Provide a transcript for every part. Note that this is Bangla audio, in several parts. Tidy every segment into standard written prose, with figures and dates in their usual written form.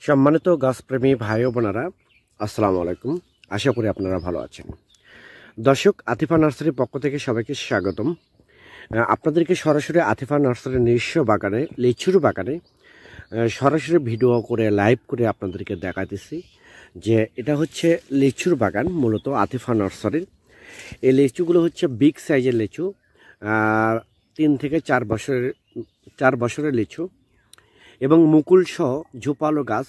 সম্মানিত গাছপ্রেমী ভাই ও বোনেরা, আসসালামু আলাইকুম। আশা করি আপনারা ভালো আছেন। দর্শক, আতিফা নার্সারির পক্ষ থেকে সবাইকে স্বাগতম। আপনাদেরকে সরাসরি আতিফা নার্সারির নিজস্ব বাগানে, লিচুর বাগানে সরাসরি ভিডিও করে লাইভ করে আপনাদেরকে দেখাতেছি যে এটা হচ্ছে লিচুর বাগান, মূলত আতিফা নার্সারির। এই লিচুগুলো হচ্ছে বিগ সাইজের লিচু, 3 থেকে 4 বছরের লিচু এবং মুকুল সহ ঝোপালো গাছ।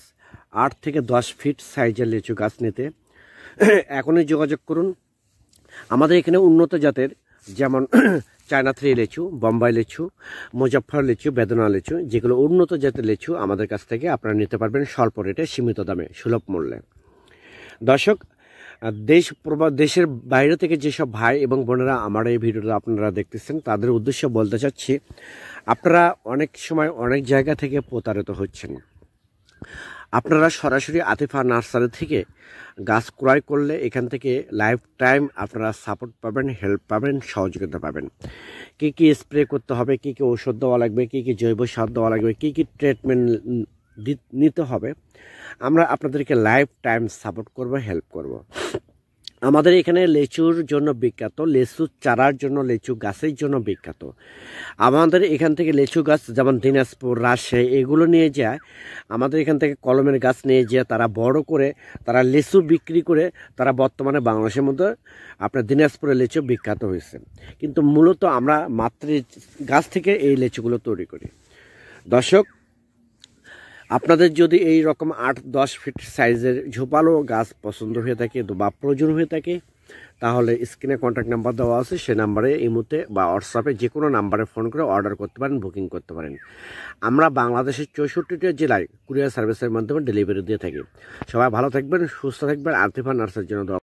8 থেকে 10 ফিট সাইজের লিচু গাছ নিতে এখনই যোগাযোগ করুন। আমাদের এখানে উন্নত জাতের যেমন চায়না থ্রি লিচু, বোম্বাই লিচু, মুজফ্ফর লিচু, বেদনা লিচু, যেগুলো উন্নত জাতের লিচু আমাদের কাছ থেকে আপনারা নিতে পারবেন স্বল্প রেটে, সীমিত দামে, সুলভ মূল্যে। দর্শক, দেশের বাইরে থেকে যেসব ভাই এবং বোনেরা আমার এই ভিডিওটা আপনারা দেখতেছেন, তাদের উদ্দেশ্যে বলতে চাচ্ছি, আপনারা অনেক সময় অনেক জায়গা থেকে প্রতারিত হচ্ছেন। আপনারা সরাসরি আতিফা নার্সারি থেকে গাছ ক্রয় করলে এখান থেকে লাইফ টাইম আপনারা সাপোর্ট পাবেন, হেল্প পাবেন, সহযোগিতা পাবেন। কী কী স্প্রে করতে হবে, কী কী ওষুধ দেওয়া লাগবে, কী কী জৈব সার দেওয়া লাগবে, কী কী ট্রিটমেন্ট নিতে হবে, আমরা আপনাদেরকে লাইফ টাইম সাপোর্ট করব, হেল্প করব। আমাদের এখানে লিচুর জন্য বিখ্যাত, লিচু চারার জন্য, লিচু গাছের জন্য বিখ্যাত। আমাদের এখান থেকে লিচু গাছ যেমন দিনাজপুর, রাজশাহী এগুলো নিয়ে যায়, আমাদের এখান থেকে কলমের গাছ নিয়ে যেয়ে তারা বড় করে তারা লিচু বিক্রি করে তারা বর্তমানে বাংলাদেশের মধ্যে আপনার দিনাজপুরের লিচু বিখ্যাত হয়েছে। কিন্তু মূলত আমরা মাতৃ গাছ থেকে এই লিচুগুলো তৈরি করি। দর্শক, আপনাদের যদি এই রকম 8-10 ফিট সাইজের ঝোপালো গাছ পছন্দ হয়ে থাকে বা প্রয়োজন হয়ে থাকে, তাহলে স্ক্রিনে কন্ট্যাক্ট নাম্বার দেওয়া আছে, সেই নাম্বারে ইমোতে বা হোয়াটসঅ্যাপে যে কোনো নাম্বারে ফোন করে অর্ডার করতে পারেন, বুকিং করতে পারেন। আমরা বাংলাদেশের 64টা জেলায় কুরিয়ার সার্ভিসের মাধ্যমে ডেলিভারি দিয়ে থাকি। সবাই ভালো থাকবেন, সুস্থ থাকবেন। আতিফা নার্সারির জন্য